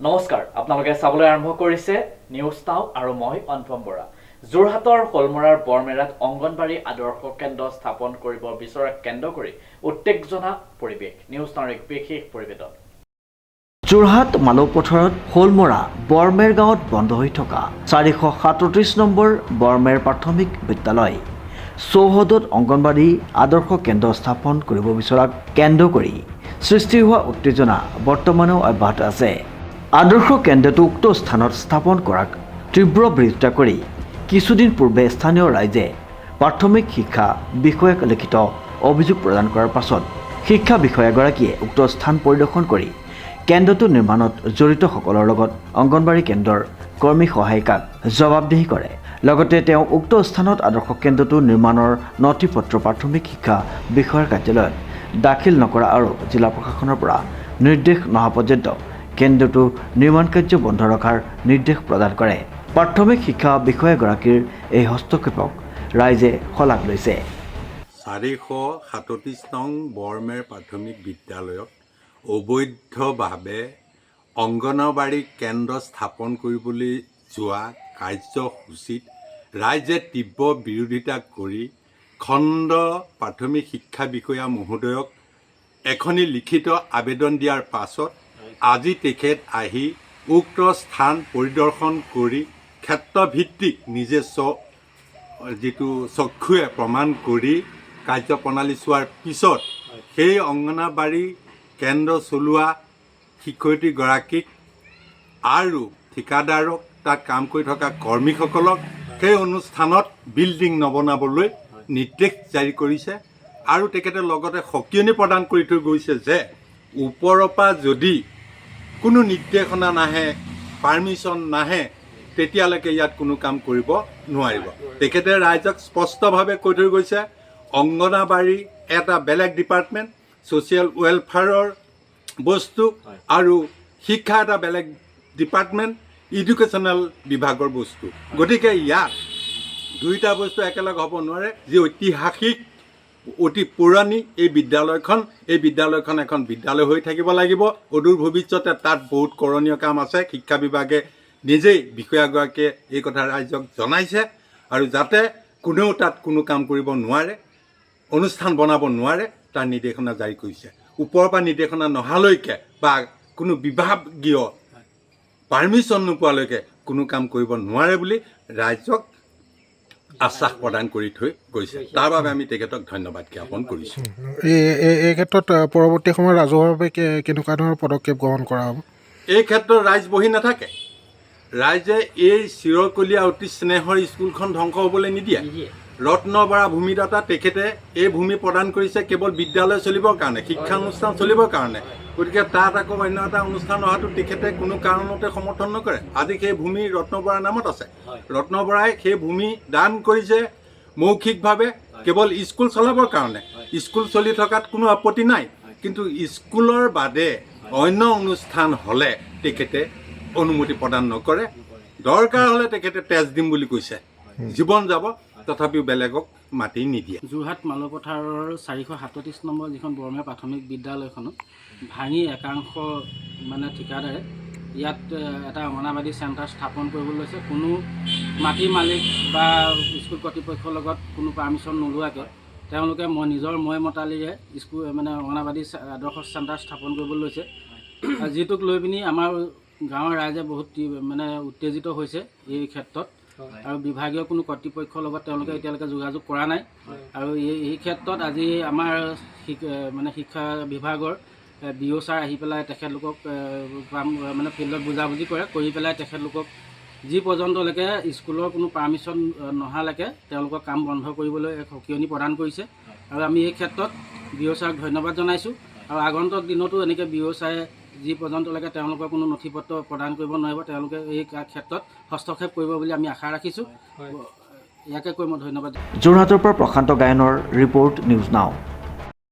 নমস্কাৰ, আপোনালোকে চাবলৈ আৰম্ভ কৰিছে নিউজ নাও আৰু মই অনুপম বৰা। যোৰহাটৰ শোলমৰাৰ বৰমেৰাত অংগনবাড়ী আদৰ্শ কেন্দ্ৰ স্থাপন কৰিব বিচৰা কেন্দ্ৰ কৰি উত্তেজনা পৰিৱেশ। নিউজ নাওৰ এক বিশেষ প্ৰতিবেদন। যোৰহাট মালৌপথাৰত শোলমৰা বৰমেৰ গাঁৱত বন্ধ হৈ থকা 437 নম্বৰ বৰমেৰ প্ৰাথমিক বিদ্যালয় চৌহদত অংগনবাড়ী আদৰ্শ কেন্দ্ৰ স্থাপন কৰিব বিচৰা কেন্দ্ৰ কৰি সৃষ্টি হোৱা উত্তেজনা বৰ্তমানেও অব্যাহত আছে। আদৰ্শ কেন্দ্ৰটো উক্ত স্থানত স্থাপন কৰাক তীব্ৰ বিৰোধিতা কৰি কিছুদিন পূৰ্বে স্থানীয় ৰাইজে প্ৰাথমিক শিক্ষা বিষয়াক লিখিত অভিযোগ প্ৰদান কৰাৰ পাছত শিক্ষা বিষয়াগৰাকীয়ে উক্ত স্থান পৰিদৰ্শন কৰি কেন্দ্ৰটো নিৰ্মাণত জড়িতসকলৰ লগত অংগনবাড়ী কেন্দ্ৰৰ কৰ্মী সহায়িকাক জবাবদিহি কৰে। লগতে তেওঁ উক্ত স্থানত আদৰ্শ কেন্দ্ৰটো নিৰ্মাণৰ নথিপত্ৰ প্ৰাথমিক শিক্ষা বিষয়াৰ কাৰ্যালয়ত দাখিল নকৰা আৰু জিলা প্ৰশাসনৰ পৰা নিৰ্দেশ নহা পৰ্যন্ত কেন্দ্ৰটো নিৰ্মাণ কাৰ্য বন্ধ ৰখাৰ নিৰ্দেশ প্ৰদান কৰে। প্ৰাথমিক শিক্ষা বিষয়াগৰাকীৰ এই হস্তক্ষেপক ৰাইজে শলাগ লৈছে। 437 নং বৰমেৰ প্ৰাথমিক বিদ্যালয়ত অবৈধভাৱে অংগনবাড়ী কেন্দ্ৰ স্থাপন কৰিবলৈ যোৱা কাৰ্যসূচীত ৰাইজে তীব্ৰ বিৰোধিতা কৰি খণ্ড প্ৰাথমিক শিক্ষা বিষয়া মহোদয়ক এখনি লিখিত আবেদন দিয়াৰ পাছত আজি তেখেত আহি উক্ত স্থান পৰিদৰ্শন কৰি ক্ষেত্ৰভিত্তিক নিজে যিটো চক্ষুৱে প্ৰমাণ কৰি কাৰ্যপ্ৰণালী চোৱাৰ পিছত সেই অংগনবাড়ী কেন্দ্ৰ চলোৱা শিক্ষয়িত্ৰীগৰাকীক আৰু ঠিকাদাৰক তাত কাম কৰি থকা কৰ্মীসকলক সেই অনুষ্ঠানত বিল্ডিং নবনাবলৈ নিৰ্দেশ জাৰি কৰিছে আৰু তেখেতে লগতে সকিয়নি প্ৰদান কৰি থৈ গৈছে যে ওপৰৰ পৰা যদি কোনো নিৰ্দেশনা নাহে, পাৰ্মিশ্যন নাহে, তেতিয়ালৈকে ইয়াত কোনো কাম কৰিব নোৱাৰিব। তেখেতে ৰাইজক স্পষ্টভাৱে কৈ থৈ গৈছে অংগনবাড়ী এটা বেলেগ ডিপাৰ্টমেণ্ট, ছ'চিয়েল ৱেলফেয়াৰৰ বস্তু আৰু শিক্ষা এটা বেলেগ ডিপাৰ্টমেণ্ট, এডুকেশ্যনেল বিভাগৰ বস্তু। গতিকে ইয়াত দুয়োটা বস্তু একেলগে হ'ব নোৱাৰে। যি ঐতিহাসিক অতি পুৰণি এই বিদ্যালয়খন এখন বিদ্যালয় হৈ থাকিব লাগিব। অদূৰ ভৱিষ্যতে তাত বহুত কৰণীয় কাম আছে। শিক্ষা বিভাগে নিজেই বিষয়াগৰাকীয়ে এই কথা ৰাইজক জনাইছে আৰু যাতে কোনেও তাত কোনো কাম কৰিব নোৱাৰে, অনুষ্ঠান বনাব নোৱাৰে তাৰ নিৰ্দেশনা জাৰি কৰিছে। ওপৰৰ পৰা নিৰ্দেশনা নহালৈকে বা কোনো বিভাগীয় পাৰ্মিশ্যন নোপোৱালৈকে কোনো কাম কৰিব নোৱাৰে বুলি ৰাইজক আশ্বাস প্ৰদান কৰি থৈ গৈছে। তাৰ বাবে আমি তেখেতক ধন্যবাদ জ্ঞাপন কৰিছোঁ। এই ক্ষেত্ৰত পৰৱৰ্তী সময়ত ৰাজহুৱাভাৱে কেনেকুৱা ধৰণৰ পদক্ষেপ গ্ৰহণ কৰা হ'ব? এই ক্ষেত্ৰত ৰাইজ বহি নাথাকে। ৰাইজে এই চিৰকলীয়া অতি স্নেহৰ স্কুলখন ধ্বংস হ'বলৈ নিদিয়ে। ৰত্ন বৰা ভূমিদাতা, তেখেতে এই ভূমি প্ৰদান কৰিছে কেৱল বিদ্যালয় চলিবৰ কাৰণে, শিক্ষানুষ্ঠান চলিবৰ কাৰণে। গতিকে তাত আকৌ অন্য এটা অনুষ্ঠান অহাটো তেখেতে কোনো কাৰণতে সমৰ্থন নকৰে। আজি সেই ভূমি ৰত্ন বৰাৰ নামত আছে। ৰত্ন বৰাই সেই ভূমি দান কৰিছে মৌখিকভাৱে কেৱল স্কুল চলাবৰ কাৰণে। স্কুল চলি থকাত কোনো আপত্তি নাই, কিন্তু স্কুলৰ বাদে অন্য অনুষ্ঠান হ'লে তেখেতে অনুমতি প্ৰদান নকৰে। দৰকাৰ হ'লে তেখেতে তেজ দিম বুলি কৈছে, জীৱন যাব, তথাপিও বেলেগক মাতি নিদিয়ে। যোৰহাট মালৌপথাৰৰ 437 নম্বৰ যিখন বৰমেৰ প্ৰাথমিক বিদ্যালয়খনত ভাঙি একাংশ ঠিকাদাৰে ইয়াত এটা অংগনবাড়ী চেণ্টাৰ স্থাপন কৰিবলৈ লৈছে। কোনো মাটিৰ মালিক বা স্কুল কৰ্তৃপক্ষৰ লগত কোনো পাৰ্মিশ্যন নোলোৱাকৈ তেওঁলোকে নিজৰ মতালিৰে স্কুল অংগনবাড়ী আদৰ্শ চেণ্টাৰ স্থাপন কৰিবলৈ লৈছে। যিটোক লৈ পিনি আমাৰ গাঁৱৰ ৰাইজে বহুত উত্তেজিত হৈছে এই ক্ষেত্ৰত। আৰু বিভাগীয় কোনো কৰ্তৃপক্ষৰ লগত তেওঁলোকে এতিয়ালৈকে যোগাযোগ কৰা নাই। আৰু এই ক্ষেত্ৰত আজি আমাৰ শিক্ষা বিভাগৰ BO ছাৰ আহি পেলাই তেখেতলোকক ফিল্ডত বুজাবুজি কৰি পেলাই তেখেতলোকক যি পৰ্যন্তলৈকে স্কুলৰ কোনো পাৰ্মিশ্যন নহালৈকে তেওঁলোকৰ কাম বন্ধ কৰিবলৈ এক সকিয়নি প্ৰদান কৰিছে। আৰু আমি এই ক্ষেত্ৰত BO ছাৰক ধন্যবাদ জনাইছোঁ। আৰু আগন্তুক দিনতো এনেকৈ BO ছাৰে যি পৰ্যন্তলৈকে তেওঁলোকৰ কোনো নথিপত্ৰ প্ৰদান কৰিব নোৱাৰিব, তেওঁলোকে এই ক্ষেত্ৰত হস্তক্ষেপ কৰিব বুলি আমি আশা ৰাখিছোঁ। ইয়াকে কৈ মই ধন্যবাদ। যোৰহাটৰ পৰা প্ৰশান্ত গায়নৰ ৰিপৰ্ট, নিউজ নাও।